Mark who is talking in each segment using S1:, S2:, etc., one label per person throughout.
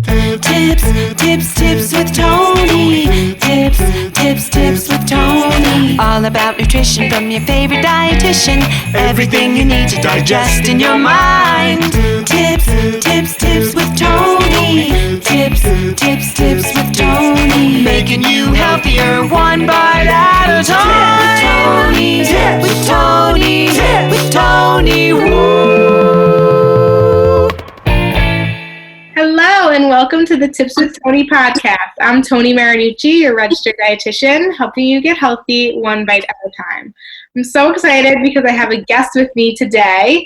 S1: Tips with Tony. Tips with Tony. All about nutrition from your favorite dietitian. Everything you need to digest in your mind. Tips with Tony. Tips with Tony. Making you healthier one bite at a time. With Tony. Woo.
S2: Hello and welcome to the Tips with Tony podcast. I'm Tony Marinucci, your registered dietitian, helping you get healthy one bite at a time. I'm so excited because I have a guest with me today.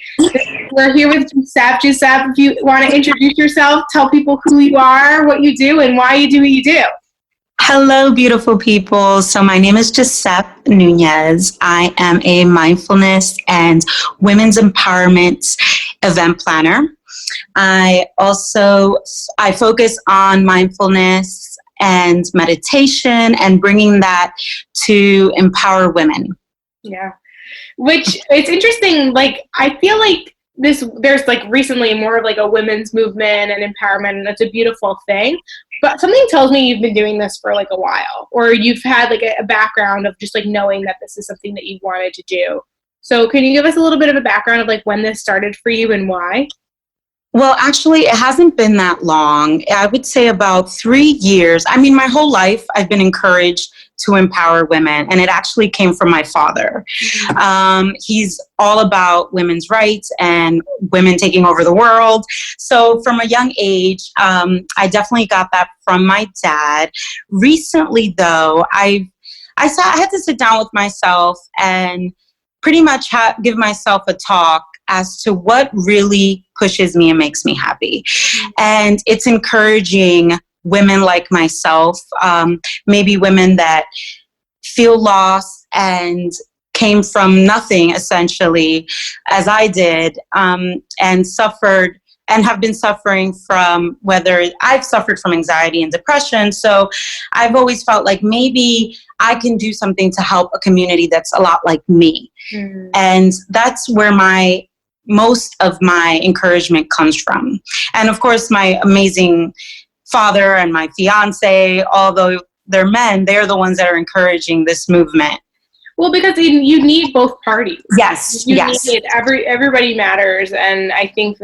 S2: We're here with Gisueppe. Gisueppe, if you want to introduce yourself, tell people who you are, what you do, and why you do what you do.
S3: Hello, beautiful people. So my name is Gisueppe Nunez. I am a mindfulness and women's empowerment event planner. I focus on mindfulness and meditation and bringing that to empower women.
S2: Yeah, which it's interesting. Like, I feel like there's like recently more of like a women's movement and empowerment, and that's a beautiful thing. But something tells me you've been doing this for like a while, or you've had like a background of just like knowing that this is something that you wanted to do. So can you give us a little bit of a background of like when this started for you and why?
S3: Well, actually, it hasn't been that long. I would say about 3 years. I mean, my whole life, I've been encouraged to empower women, and it actually came from my father. He's all about women's rights and women taking over the world. So from a young age, I definitely got that from my dad. Recently, though, I had to sit down with myself and pretty much give myself a talk as to what really pushes me and makes me happy. And it's encouraging women like myself, maybe women that feel lost and came from nothing, essentially, as I did, and suffered and have been suffering from, whether I've suffered from anxiety and depression. So I've always felt like maybe I can do something to help a community that's a lot like me. And that's where most of my encouragement comes from. And of course, my amazing father and my fiance, although they're men, they're the ones that are encouraging this movement.
S2: Well, because you need both parties.
S3: Yes.
S2: Need it. Everybody matters. And I think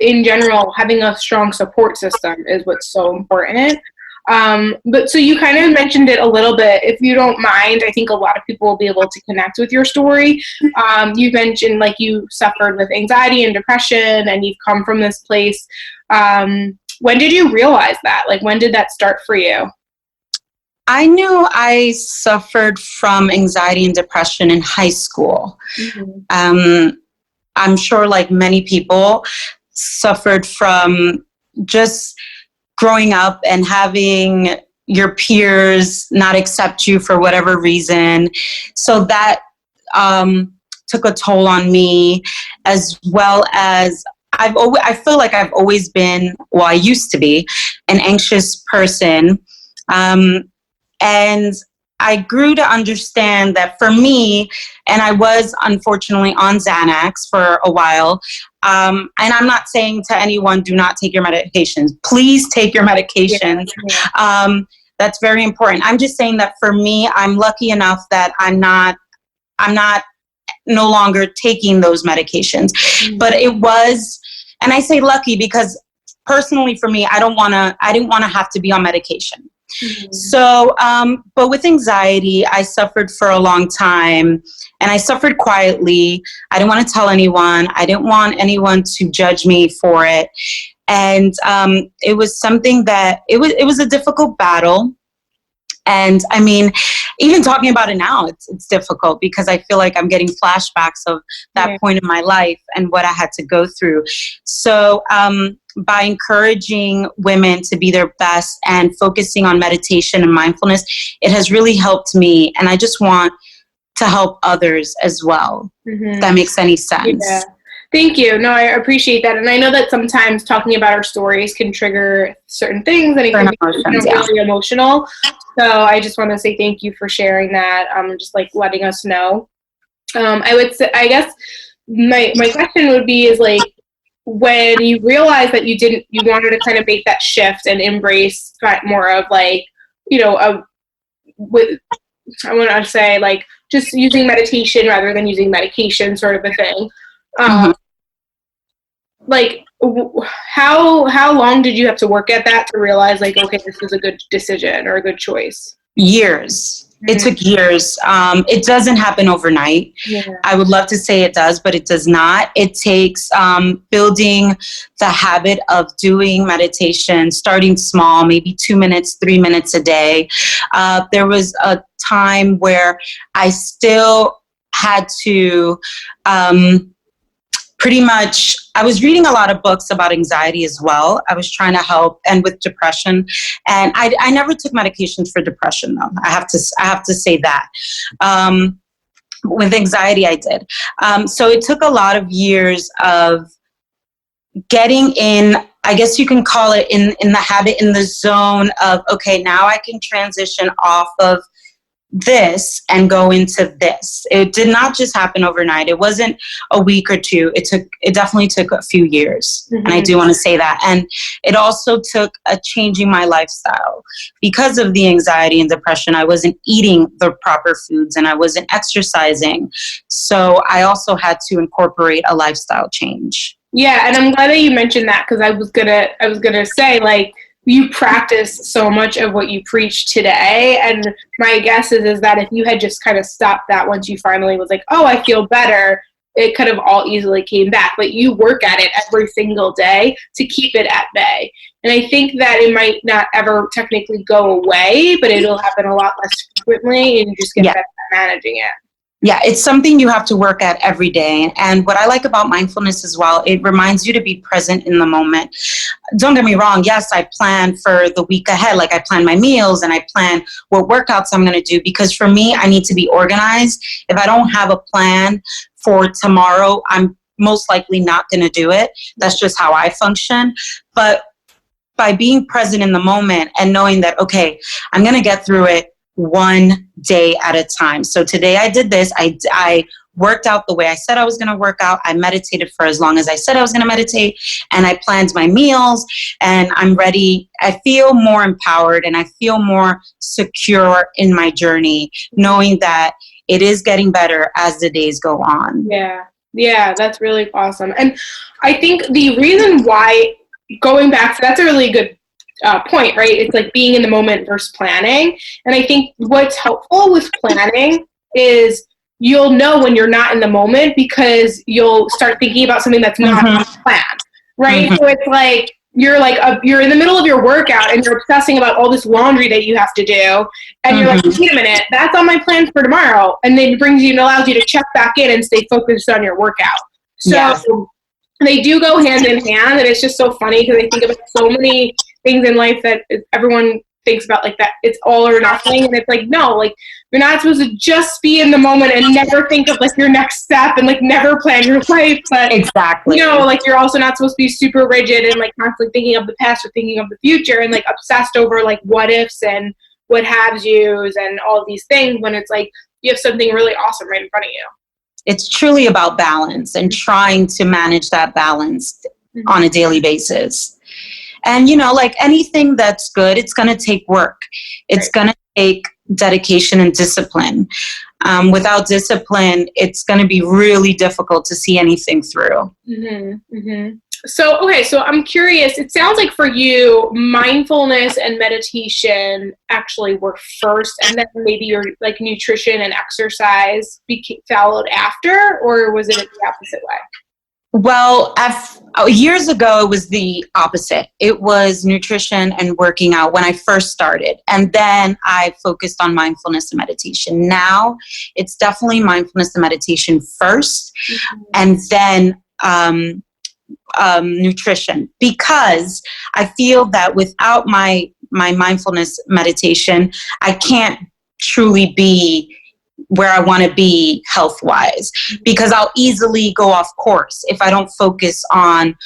S2: in general, having a strong support system is what's so important. But so you kind of mentioned it a little bit. If you don't mind, I think a lot of people will be able to connect with your story. You mentioned like you suffered with anxiety and depression and you've come from this place. When did you realize that? Like, when did that start for you?
S3: I knew I suffered from anxiety and depression in high school. I'm sure like many people suffered from just growing up and having your peers not accept you for whatever reason. So that took a toll on me, as well as I feel like I've always been, well, I used to be an anxious person. And I grew to understand that for me, and I was unfortunately on Xanax for a while, and I'm not saying to anyone, do not take your medications. Please take your medications. That's very important. I'm just saying that for me, I'm lucky enough that I'm not no longer taking those medications. But it was, and I say lucky because personally for me, I didn't want to have to be on medication. So, but with anxiety, I suffered for a long time, and I suffered quietly. I didn't want to tell anyone. I didn't want anyone to judge me for it. And it was something that, it was a difficult battle. And I mean, even talking about it now, it's difficult because I feel like I'm getting flashbacks of that point in my life and what I had to go through. So by encouraging women to be their best and focusing on meditation and mindfulness, it has really helped me. And I just want to help others as well. If that makes any sense.
S2: Yeah. Thank you. No, I appreciate that. And I know that sometimes talking about our stories can trigger certain things and it can be really emotional. So I just want to say thank you for sharing that. Just like letting us know. I would say, I guess my question would be is like, when you realized that you wanted to kind of make that shift and embrace more of like, you know, I want to say like just using meditation rather than using medication, sort of a thing. Like, how long did you have to work at that to realize like, okay, this is a good decision or a good choice?
S3: Years. It took years. It doesn't happen overnight. Yeah. I would love to say it does, but it does not. It takes building the habit of doing meditation, starting small, maybe 2 minutes, 3 minutes a day. There was a time where I still had to pretty much, I was reading a lot of books about anxiety as well. I was trying to help, and with depression. And I never took medications for depression, though. I have to say that. With anxiety, I did. So it took a lot of years of getting in, I guess you can call it in the habit, in the zone of, okay, now I can transition off of this and go into this. It did not just happen overnight. It wasn't a week or two. It definitely took a few years. And I do want to say that. And it also took a changing my lifestyle because of the anxiety and depression. I wasn't eating the proper foods and I wasn't exercising. So I also had to incorporate a lifestyle change.
S2: Yeah. And I'm glad that you mentioned that, because I was gonna say, like, you practice so much of what you preach today. And my guess is that if you had just kind of stopped that once you finally was like, oh, I feel better, it could have all easily came back. But you work at it every single day to keep it at bay. And I think that it might not ever technically go away, but it'll happen a lot less frequently, and you just get better at managing it.
S3: Yeah, it's something you have to work at every day. And what I like about mindfulness as well, it reminds you to be present in the moment. Don't get me wrong. Yes, I plan for the week ahead. Like, I plan my meals and I plan what workouts I'm going to do, because for me, I need to be organized. If I don't have a plan for tomorrow, I'm most likely not going to do it. That's just how I function. But by being present in the moment and knowing that, okay, I'm going to get through it one day at a time. So today I did this. I worked out the way I said I was going to work out. I meditated for as long as I said I was going to meditate, and I planned my meals, and I'm ready. I feel more empowered and I feel more secure in my journey, knowing that it is getting better as the days go on.
S2: Yeah, that's really awesome. And I think the reason why, going back to, that's a really good point, right? It's like being in the moment versus planning. And I think what's helpful with planning is you'll know when you're not in the moment, because you'll start thinking about something that's not on the plan, right? So it's like you're in the middle of your workout and you're obsessing about all this laundry that you have to do, and you're like, wait a minute, that's on my plan for tomorrow, and then it brings you and allows you to check back in and stay focused on your workout. So they do go hand in hand, and it's just so funny because I think about so many things in life that everyone thinks about, like that it's all or nothing, and it's like, no, like, you're not supposed to just be in the moment and never think of like your next step and like never plan your life. But
S3: exactly,
S2: you know, like, you're also not supposed to be super rigid and like constantly thinking of the past or thinking of the future and like obsessed over like what ifs and what haves yous and all of these things, when it's like you have something really awesome right in front of you.
S3: It's truly about balance and trying to manage that balance on a daily basis. And, you know, like anything that's good, it's going to take work. It's going to take dedication and discipline. Without discipline, it's going to be really difficult to see anything through.
S2: So, okay, so I'm curious, it sounds like for you, mindfulness and meditation actually were first, and then maybe your like nutrition and exercise followed after, or was it the opposite way?
S3: Well, years ago, it was the opposite. It was nutrition and working out when I first started. And then I focused on mindfulness and meditation. Now, it's definitely mindfulness and meditation first, and then nutrition, because I feel that without my mindfulness meditation, I can't truly be where I want to be health-wise, because I'll easily go off course if I don't focus on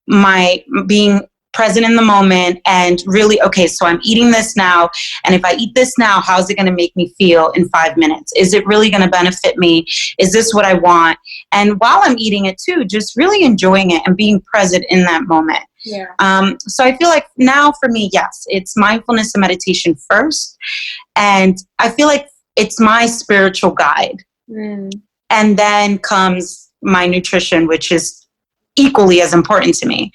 S3: my being present in the moment and really, okay, so I'm eating this now. And if I eat this now, how's it going to make me feel in 5 minutes? Is it really going to benefit me? Is this what I want? And while I'm eating it too, just really enjoying it and being present in that moment.
S2: Yeah.
S3: So I feel like now for me, yes, it's mindfulness and meditation first. And I feel like it's my spiritual guide. And then comes my nutrition, which is equally as important to me.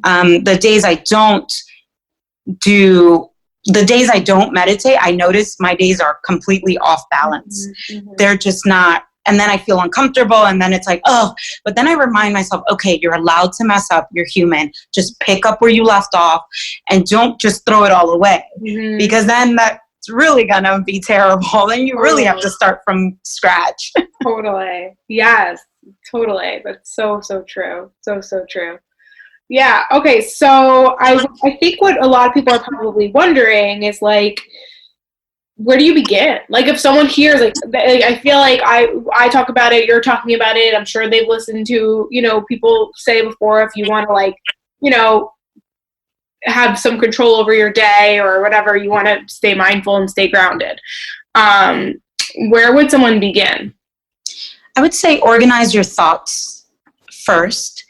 S3: The days I don't meditate, I notice my days are completely off balance. They're just not. And then I feel uncomfortable, and then it's like, oh, but then I remind myself, okay, you're allowed to mess up. You're human. Just pick up where you left off and don't just throw it all away, because then that's really going to be terrible. Then you really have to start from scratch.
S2: Totally. Yes, totally. That's so true. So true. Yeah. Okay. So I think what a lot of people are probably wondering is like, where do you begin? Like, if someone hears, like I feel like I talk about it, you're talking about it. I'm sure they've listened to, you know, people say before, if you want to, like, you know, have some control over your day or whatever, you want to stay mindful and stay grounded. Where would someone begin?
S3: I would say organize your thoughts first.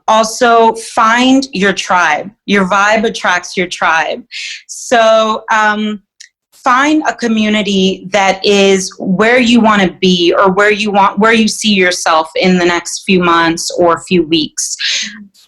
S3: Also, find your tribe. Your vibe attracts your tribe. So, find a community that is where you want to be, or where you see yourself in the next few months or few weeks.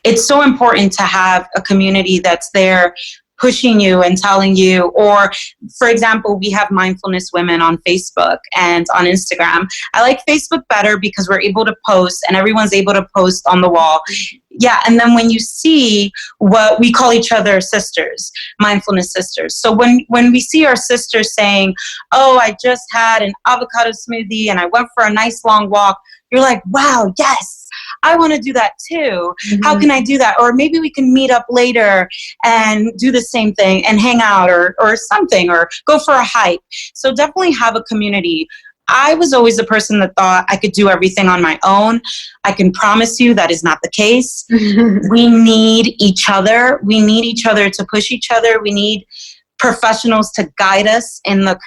S3: It's so important to have a community that's there pushing you and telling you, or for example, we have Mindfulness Women on Facebook and on Instagram. I like Facebook better because we're able to post and everyone's able to post on the wall. Yeah, and then when you see what we call each other sisters, mindfulness sisters. So when we see our sisters saying, oh, I just had an avocado smoothie and I went for a nice long walk, you're like, wow, yes, I want to do that too. How can I do that? Or maybe we can meet up later and do the same thing and hang out or something, or go for a hike. So definitely have a community. I was always the person that thought I could do everything on my own. I can promise you that is not the case. We need each other. We need each other to push each other. We need professionals to guide us in the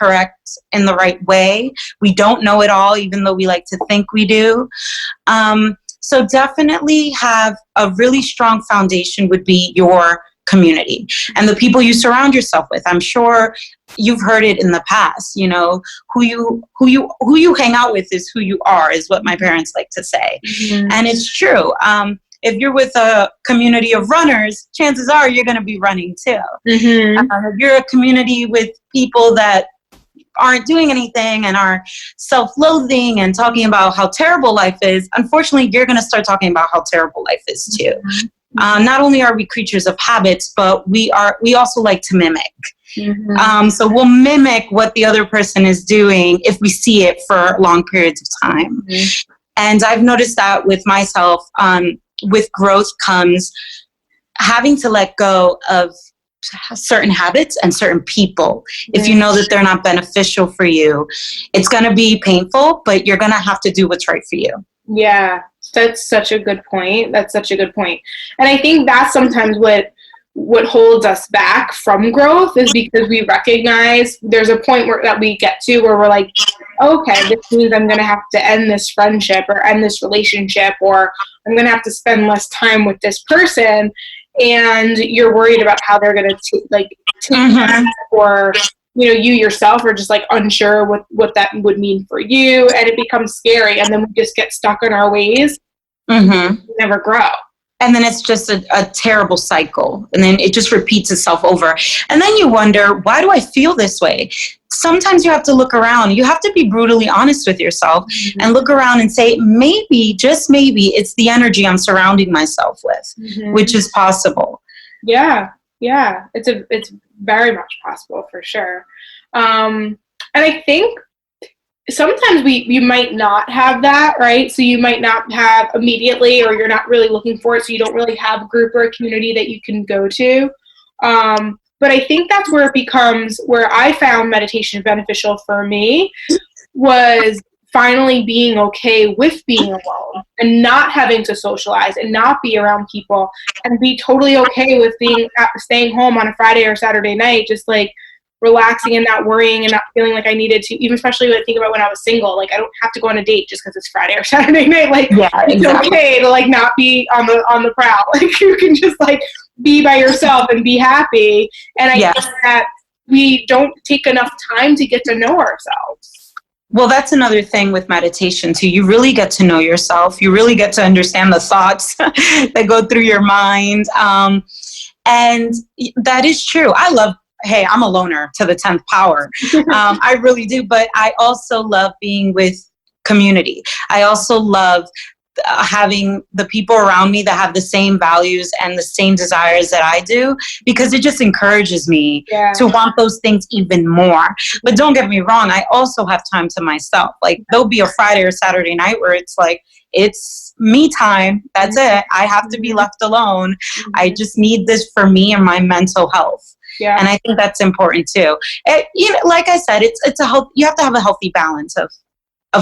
S3: right way. We don't know it all, even though we like to think we do. So definitely have a really strong foundation would be your community and the people you surround yourself with. I'm sure you've heard it in the past, you know, who you hang out with is who you are, is what my parents like to say. And it's true. If you're with a community of runners, chances are you're going to be running too. If you're a community with people that aren't doing anything and are self-loathing and talking about how terrible life is, unfortunately, you're going to start talking about how terrible life is too. Not only are we creatures of habits, but we also like to mimic. So we'll mimic what the other person is doing if we see it for long periods of time. And I've noticed that with myself. With growth comes having to let go of certain habits and certain people. If you know that they're not beneficial for you, it's going to be painful, but you're going to have to do what's right for you. Yeah,
S2: that's such a good point. And I think that's sometimes what holds us back from growth, is because we recognize there's a point that we get to where we're like, okay, this means I'm going to have to end this friendship or end this relationship, or I'm going to have to spend less time with this person. And you're worried about how they're going to take that, or, you know, you yourself are just like unsure what that would mean for you. And it becomes scary. And then we just get stuck in our ways. Never grow.
S3: And then it's just a terrible cycle. And then it just repeats itself over. And then you wonder, why do I feel this way? Sometimes you have to look around. You have to be brutally honest with yourself and look around and say, maybe, just maybe, it's the energy I'm surrounding myself with, which is possible.
S2: Yeah. It's very much possible, for sure. And I think sometimes you might not have that, right? So you might not have immediately, or you're not really looking for it, so you don't really have a group or a community that you can go to. But I think that's where it becomes, where I found meditation beneficial for me, was finally being okay with being alone and not having to socialize and not be around people and be totally okay with staying home on a Friday or Saturday night, just like relaxing and not worrying and not feeling like I needed to, even especially when I think about when I was single, like I don't have to go on a date just because it's Friday or Saturday night. Like it's okay to like not be on the prowl. Like you can just like be by yourself and be happy. And I think that we don't take enough time to get to know ourselves.
S3: Well, that's another thing with meditation too. You really get to know yourself. You really get to understand the thoughts that go through your mind. And that is true. Hey, I'm a loner to the 10th power. I really do. But I also love being with community. I also love having the people around me that have the same values and the same desires that I do, because it just encourages me to want those things even more. But don't get me wrong, I also have time to myself. Like there'll be a Friday or Saturday night where it's like, it's me time. That's it. I have to be left alone. I just need this for me and my mental health. Yeah. And I think that's important too. Like I said, you have to have a healthy balance of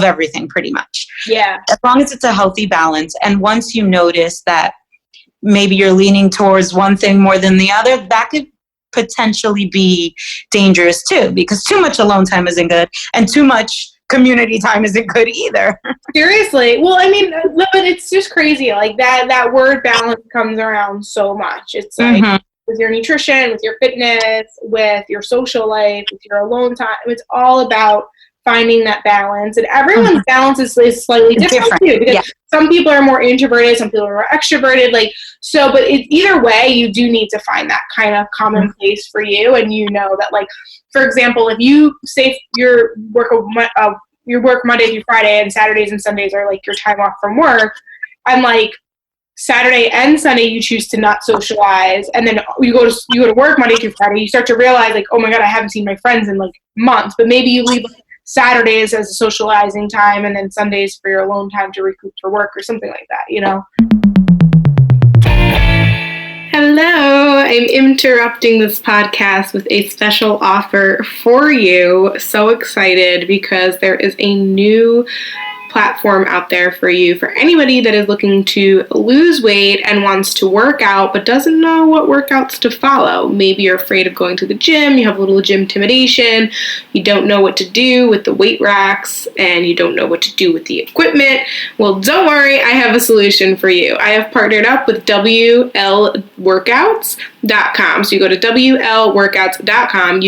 S3: everything pretty much.
S2: Yeah.
S3: As long as it's a healthy balance. And once you notice that maybe you're leaning towards one thing more than the other, that could potentially be dangerous too, because too much alone time isn't good and too much community time isn't good either.
S2: Seriously. Well, I mean, but it's just crazy. Like that word balance comes around so much. It's like with your nutrition, with your fitness, with your social life, with your alone time. It's all about finding that balance, and everyone's balance is slightly different too, because some people are more introverted, some people are more extroverted, but either way you do need to find that kind of common place for you. And you know that, like, for example, if you say your work Monday through Friday and Saturdays and Sundays are like your time off from work, and like Saturday and Sunday you choose to not socialize, and then you go to work Monday through Friday, you start to realize like, oh my god, I haven't seen my friends in like months. But maybe you leave Saturdays as a socializing time and then Sundays for your alone time to recoup for work or something like that, you know? Hello, I'm interrupting this podcast with a special offer for you. So excited because there is a new platform out there for you, for anybody that is looking to lose weight and wants to work out but doesn't know what workouts to follow. Maybe you're afraid of going to the gym, you have a little gym intimidation, you don't know what to do with the weight racks, and you don't know what to do with the equipment. Well, don't worry, I have a solution for you. I have partnered up with WLWorkouts.com. So you go to WLWorkouts.com,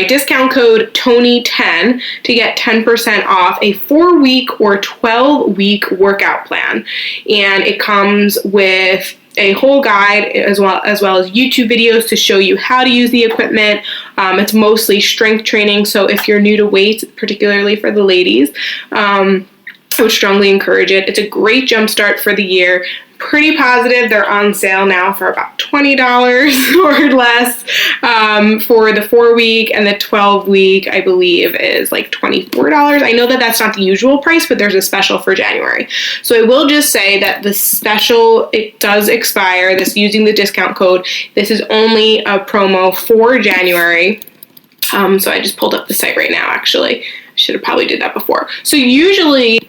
S2: discount code Tony10 to get 10% off a 4-week or 12-week workout plan. And it comes with a whole guide as well as YouTube videos to show you how to use the equipment. It's mostly strength training, so if you're new to weights, particularly for the ladies, I would strongly encourage it. It's a great jumpstart for the year. Pretty positive they're on sale now for about $20 or less for the 4-week, and the 12-week I believe is like $24. I know that that's not the usual price, but there's a special for January. So I will just say that the special, it does expire. This using the discount code. This is only a promo for January. So I just pulled up the site right now. Actually, I should have probably did that before. So usually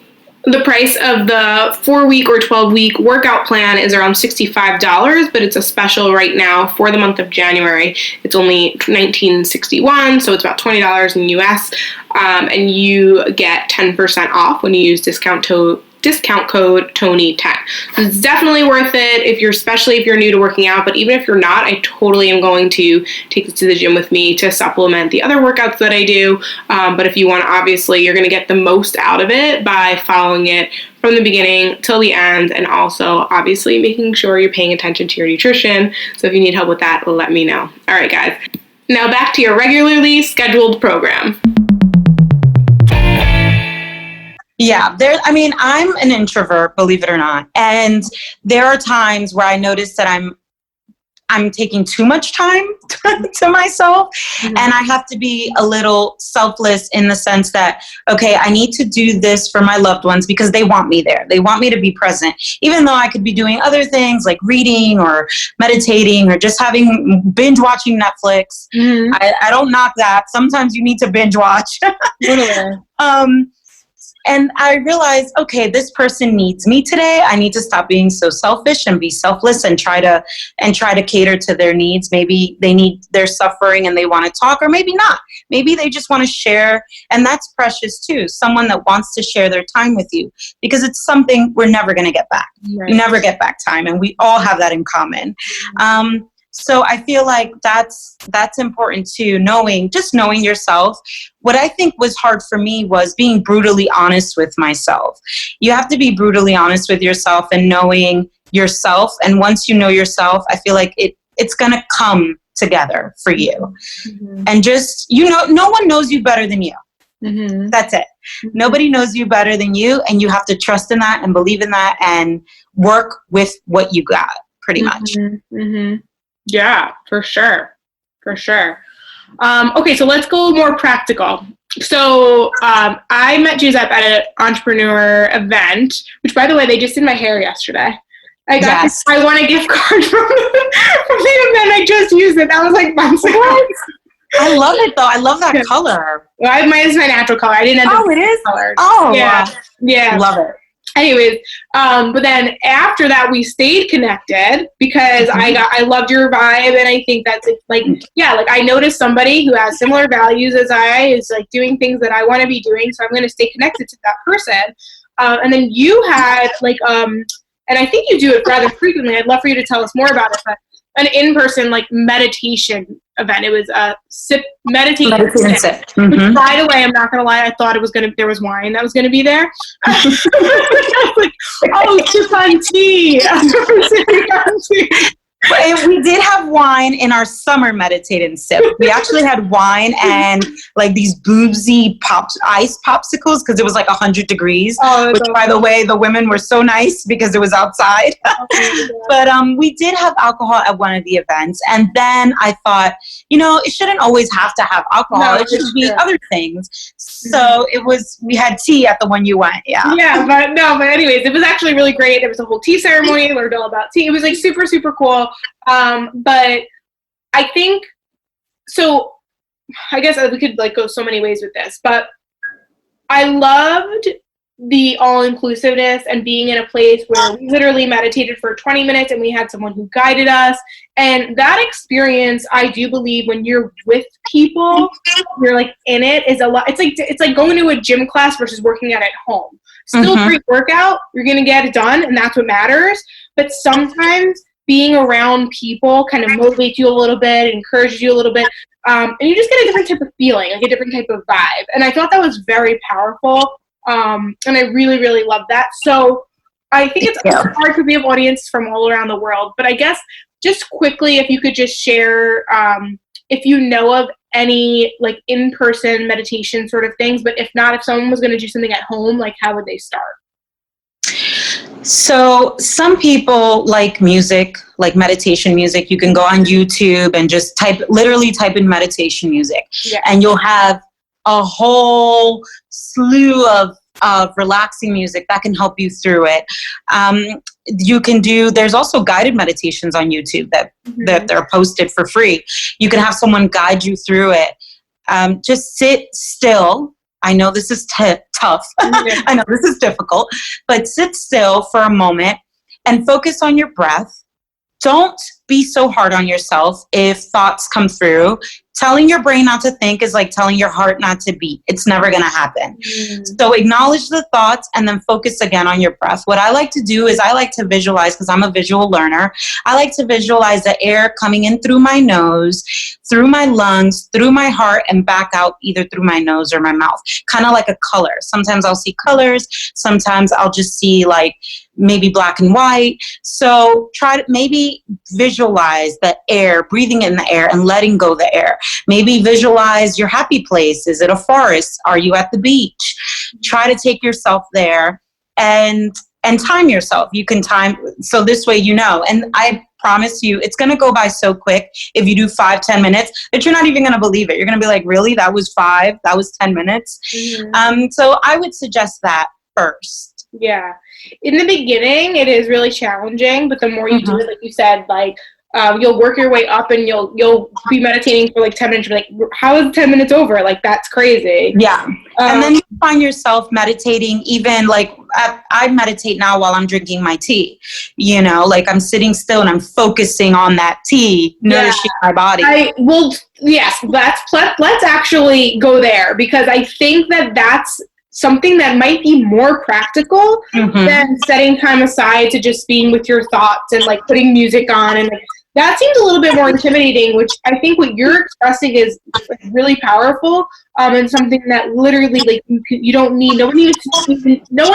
S2: the price of the 4-week or 12-week workout plan is around $65, but it's a special right now for the month of January. It's only $19.61, so it's about $20 in US, and you get 10% off when you use discount code Tony10. So it's definitely worth it, especially if you're new to working out. But even if you're not, I totally am going to take this to the gym with me to supplement the other workouts that I do. But if you want, obviously, you're going to get the most out of it by following it from the beginning till the end, and also obviously making sure you're paying attention to your nutrition. So if you need help with that, let me know. All right, guys. Now back to your regularly scheduled program.
S3: Yeah, I'm an introvert, believe it or not. And there are times where I notice that I'm taking too much time to myself. And I have to be a little selfless in the sense that, okay, I need to do this for my loved ones because they want me there. They want me to be present, even though I could be doing other things like reading or meditating or just binge watching Netflix. I don't knock that. Sometimes you need to binge watch. And I realized, okay, this person needs me today. I need to stop being so selfish and be selfless and try to cater to their needs. Maybe they're suffering and they want to talk, or maybe not. Maybe they just want to share, and that's precious too. Someone that wants to share their time with you, because it's something we're never going to get back. Right. You never get back time, and we all have that in common. So I feel like that's important too, knowing yourself. What I think was hard for me was being brutally honest with myself. You have to be brutally honest with yourself and knowing yourself. And once you know yourself, I feel like it's going to come together for you. And just, no one knows you better than you. That's it. Nobody knows you better than you. And you have to trust in that and believe in that and work with what you got, pretty much.
S2: Yeah, for sure. Okay, so let's go more practical. So I met Gisueppe at an entrepreneur event, which, by the way, they just did my hair yesterday. I won a gift card from the event. I just used it. That was like months ago.
S3: I love it, though. I love that color.
S2: Well, mine is my natural color. I didn't end up
S3: it is?
S2: Color.
S3: Oh,
S2: yeah.
S3: Love it.
S2: Anyways, but then after that, we stayed connected because I loved your vibe, and I think that's like I noticed somebody who has similar values as I is like doing things that I want to be doing, so I'm going to stay connected to that person. And then you had and I think you do it rather frequently. I'd love for you to tell us more about it, but an in-person like meditation event. It was a meditation sip. Which, by the way, I'm not gonna lie, I thought there was wine that was gonna be there. Like, just on tea.
S3: We did have wine in our summer meditating sip. We actually had wine and like these boobsy ice popsicles because it was like 100 degrees. Which, by the way, the women were so nice because it was outside. But we did have alcohol at one of the events, and then I thought, it shouldn't always have to have alcohol. No, it should be other things. So we had tea at the one you went.
S2: Yeah, but anyways, it was actually really great. There was a whole tea ceremony. Learned all about tea. It was like super, super cool. But I think, so I guess we could like go so many ways with this, but I loved the all-inclusiveness and being in a place where we literally meditated for 20 minutes and we had someone who guided us. And that experience, I do believe when you're with people, you're like in it, is a lot. It's like going to a gym class versus working out at home. Still great workout, you're going to get it done, and that's what matters. But sometimes being around people kind of motivates you a little bit, encourages you a little bit, and you just get a different type of feeling, like a different type of vibe. And I thought that was very powerful, and I really, really love that. So I think it's hard to be an audience from all around the world, but I guess just quickly, if you could just share if you know of any like in-person meditation sort of things, but if not, if someone was going to do something at home, like how would they start?
S3: So some people like music, like meditation music. You can go on YouTube and just literally type in meditation music, and you'll have a whole slew of relaxing music that can help you through it. There's also guided meditations on YouTube that they're posted for free. You can have someone guide you through it. Just sit still. I know this is tough. I know this is difficult, but sit still for a moment and focus on your breath. Don't be so hard on yourself if thoughts come through. Telling your brain not to think is like telling your heart not to beat. It's never going to happen. So acknowledge the thoughts and then focus again on your breath. What I like to do is I like to visualize, because I'm a visual learner. I like to visualize the air coming in through my nose, through my lungs, through my heart, and back out either through my nose or my mouth. Kind of like a color. Sometimes I'll see colors. Sometimes I'll just see like maybe black and white. So try to maybe visualize the air, breathing in the air and letting go the air. Maybe visualize your happy place. Is it a forest? Are you at the beach? Try to take yourself there and and time yourself. You can time, so this way you know. And I promise you, it's going to go by so quick if you do 5-10 minutes that you're not even going to believe it. You're going to be like, really? That was 10 minutes? So I would suggest that first.
S2: Yeah. In the beginning, it is really challenging, but the more you do it, like you said, like, you'll work your way up and you'll be meditating for like 10 minutes. You're like, how is 10 minutes over? Like, that's crazy.
S3: Yeah. And then you find yourself meditating, even like I meditate now while I'm drinking my tea, you know, like I'm sitting still and I'm focusing on that tea, nourishing my body.
S2: Yes, let's actually go there, because I think that that's something that might be more practical than setting time aside to just being with your thoughts and like putting music on, and like, that seems a little bit more intimidating, which I think what you're expressing is really powerful, and something that literally, like, you don't need, no one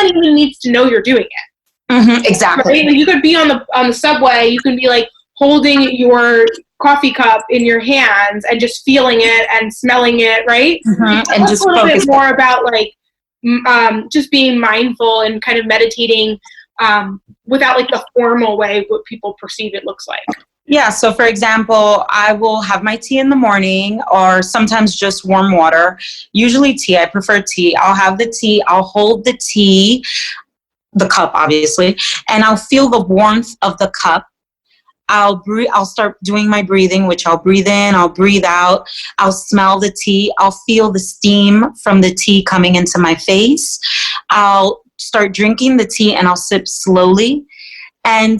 S2: even needs to know you're doing it.
S3: Exactly.
S2: Right? Like, you could be on the subway, you can be like holding your coffee cup in your hands and just feeling it and smelling it, right?
S3: And just
S2: a little bit more about like just being mindful and kind of meditating without like the formal way what people perceive it looks like.
S3: Yeah, so for example, I will have my tea in the morning, or sometimes just warm water. Usually tea, I prefer tea. I'll have the tea, I'll hold the tea, the cup obviously, and I'll feel the warmth of the cup. I'll start doing my breathing, which I'll breathe in, I'll breathe out, I'll smell the tea, I'll feel the steam from the tea coming into my face. I'll start drinking the tea and I'll sip slowly. And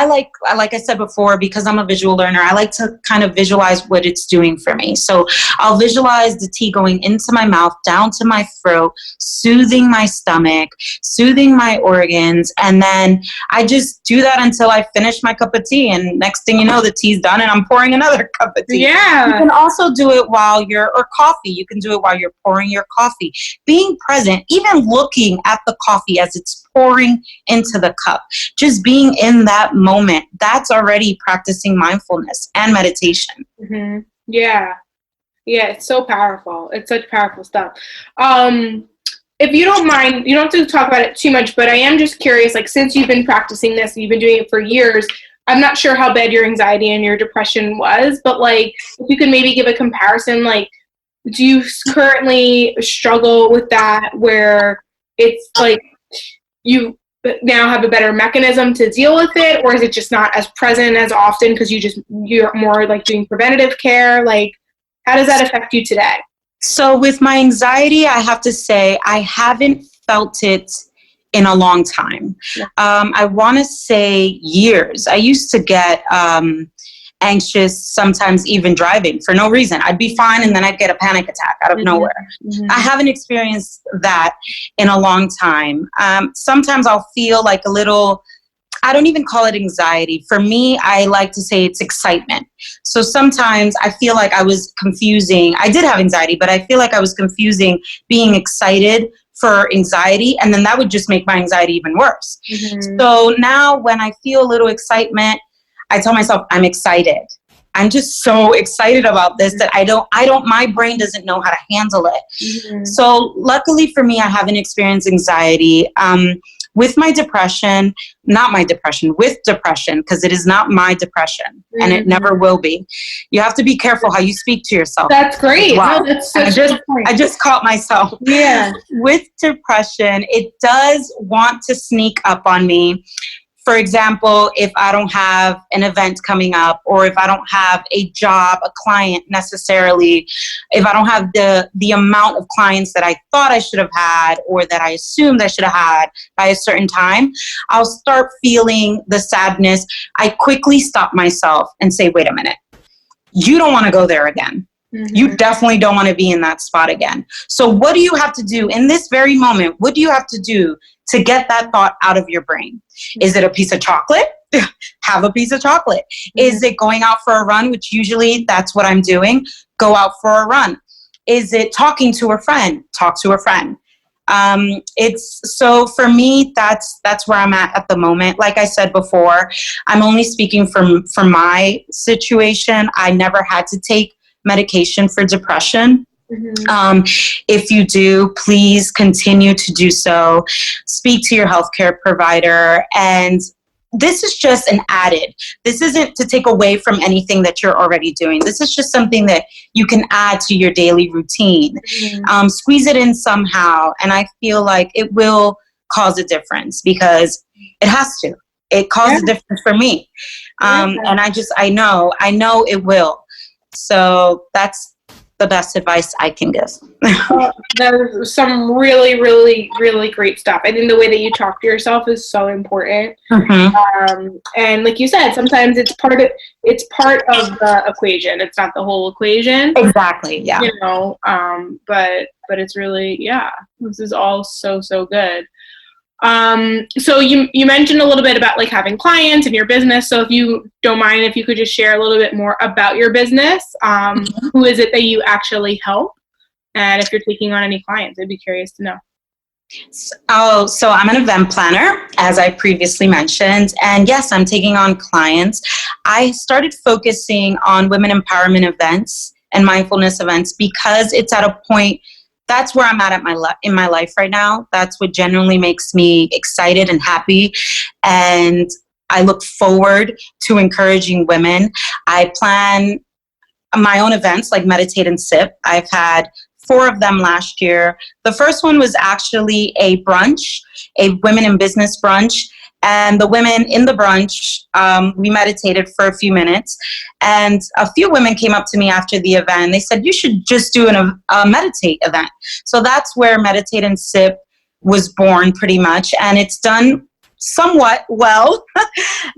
S3: like I said before, because I'm a visual learner, I like to kind of visualize what it's doing for me. So I'll visualize the tea going into my mouth, down to my throat, soothing my stomach, soothing my organs. And then I just do that until I finish my cup of tea. And next thing you know, the tea's done and I'm pouring another cup of tea.
S2: Yeah.
S3: You can also do it or coffee. You can do it while you're pouring your coffee. Being present, even looking at the coffee as it's pouring into the cup, just being in that moment, that's already practicing mindfulness and meditation.
S2: Yeah, it's so powerful. It's such powerful stuff. If you don't mind, you don't have to talk about it too much, but I am just curious, like, since you've been practicing this, you've been doing it for years, I'm not sure how bad your anxiety and your depression was, but like, if you could maybe give a comparison, like, do you currently struggle with that where it's like you now have a better mechanism to deal with it, or is it just not as present as often because you're more like doing preventative care? Like, how does that affect you today?
S3: So with my anxiety, I have to say I haven't felt it in a long time. I want to say years. I used to get anxious, sometimes even driving for no reason. I'd be fine and then I'd get a panic attack out of nowhere. I haven't experienced that in a long time. Sometimes I'll feel like a little, I don't even call it anxiety. For me, I like to say it's excitement. So sometimes I feel like I was confusing. I did have anxiety, but I feel like I was confusing being excited for anxiety, and then that would just make my anxiety even worse. So now when I feel a little excitement, I tell myself I'm excited. I'm just so excited about this that my brain doesn't know how to handle it. So luckily for me, I haven't experienced anxiety. With my depression, with depression, because it is not my depression and it never will be. You have to be careful how you speak to yourself.
S2: That's great.
S3: Wow.
S2: No, that's such a good point.
S3: I just caught myself.
S2: Yeah.
S3: With depression, it does want to sneak up on me. For example, if I don't have an event coming up, or if I don't have a job, a client necessarily, if I don't have the amount of clients that I thought I should have had, or that I assumed I should have had by a certain time, I'll start feeling the sadness. I quickly stop myself and say, wait a minute, you don't want to go there again. You definitely don't want to be in that spot again. So what do you have to do in this very moment? What do you have to do to get that thought out of your brain? Is it a piece of chocolate? Have a piece of chocolate. Is it going out for a run, which usually that's what I'm doing? Go out for a run. Is it talking to a friend? Talk to a friend. So for me, that's where I'm at the moment. Like I said before, I'm only speaking from my situation. I never had to take medication for depression. If you do, please continue to do so. Speak to your healthcare provider. And this is just an added. This isn't to take away from anything that you're already doing. This is just something that you can add to your daily routine. Squeeze it in somehow. And I feel like it will cause a difference because it has to. It caused a difference for me. And I know it will. So that's the best advice I can give.
S2: There's some really, really, really great stuff. I think the way that you talk to yourself is so important. And like you said, sometimes it's part of the equation. It's not the whole equation.
S3: Exactly. Yeah.
S2: You know, but it's really, this is all so good. So you mentioned a little bit about like having clients and your business. So if you don't mind, if you could just share a little bit more about your business, who is it that you actually help? And if you're taking on any clients, I'd be curious to know.
S3: Oh, so I'm an event planner, as I previously mentioned. And yes, I'm taking on clients. I started focusing on women empowerment events and mindfulness events because it's at a point. That's where I'm at in my life right now. That's what genuinely makes me excited and happy. And I look forward to encouraging women. I plan my own events like Meditate and Sip. I've had 4 of them last year. The first one was actually a brunch, a women in business brunch. And the women in the brunch, we meditated for a few minutes. And a few women came up to me after the event. They said, you should just do a meditate event. So that's where Meditate and Sip was born pretty much. And it's done somewhat well.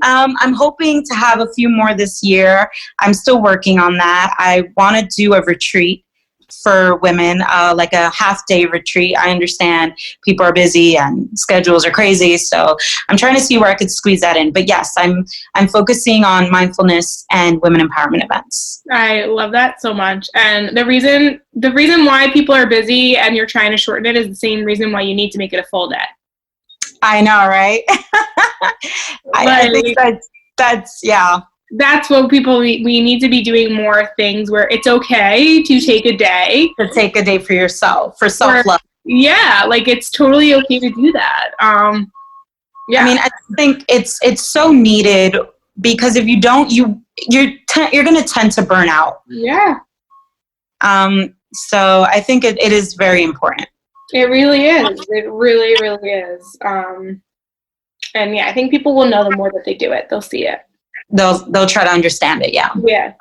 S3: I'm hoping to have a few more this year. I'm still working on that. I want to do a retreat for women, like a half-day retreat. I understand people are busy and schedules are crazy, so I'm trying to see where I could squeeze that in. But yes, I'm focusing on mindfulness and women empowerment events.
S2: I love that so much. And the reason why people are busy and you're trying to shorten it is the same reason why you need to make it a full day.
S3: I know, right? I think that's yeah.
S2: That's what we need to be doing more things where it's okay to take a day.
S3: To take a day for yourself, for self-love.
S2: Yeah, like it's totally okay to do that. I
S3: mean, I think it's so needed because if you don't, you're going to tend to burn out.
S2: Yeah.
S3: So I think it is very important.
S2: It really is. It really, really is. And I think people will know the more that they do it, they'll see it.
S3: They'll try to understand it. Yeah.
S2: Yeah.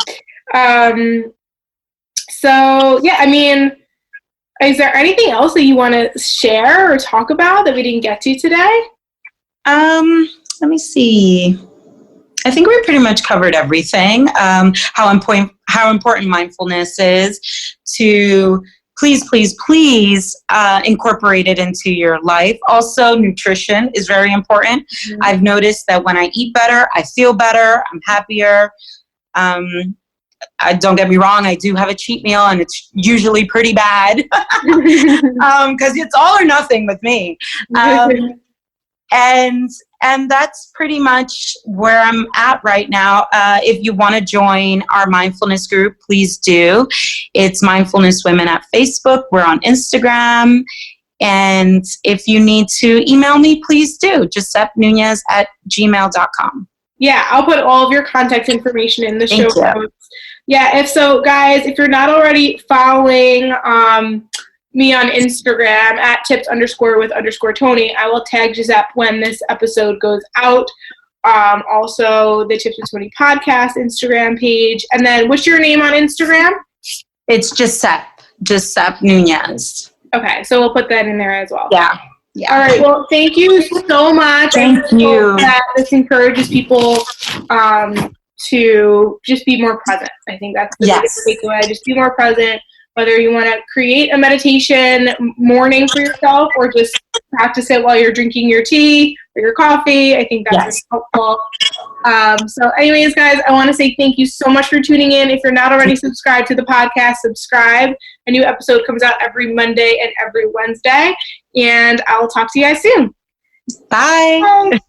S2: So I mean, is there anything else that you want to share or talk about that we didn't get to today?
S3: Let me see. I think we pretty much covered everything. How important mindfulness is to please incorporate it into your life. Also, nutrition is very important. I've noticed that when I eat better, I feel better, I'm happier. Don't get me wrong, I do have a cheat meal and it's usually pretty bad because it's all or nothing with me. And that's pretty much where I'm at right now. If you want to join our mindfulness group, please do. It's Mindfulness Women at Facebook. We're on Instagram. And if you need to email me, please do. GiuseppeNunez@gmail.com.
S2: Yeah, I'll put all of your contact information in the show notes. Yeah, if so, guys, if you're not already following me on Instagram at tips_with_Tony. I will tag Gisueppe when this episode goes out. Also, the Tips with Tony podcast Instagram page. And then what's your name on Instagram?
S3: It's Gisueppe Nunez.
S2: Okay, so we'll put that in there as well.
S3: Yeah.
S2: All right, well, thank you so much.
S3: Thank you.
S2: This encourages people to just be more present. I think that's the biggest takeaway. Just be more present. Whether you want to create a meditation morning for yourself or just practice it while you're drinking your tea or your coffee, I think that's helpful. So anyways, guys, I want to say thank you so much for tuning in. If you're not already subscribed to the podcast, subscribe. A new episode comes out every Monday and every Wednesday. And I'll talk to you guys soon.
S3: Bye.
S2: Bye.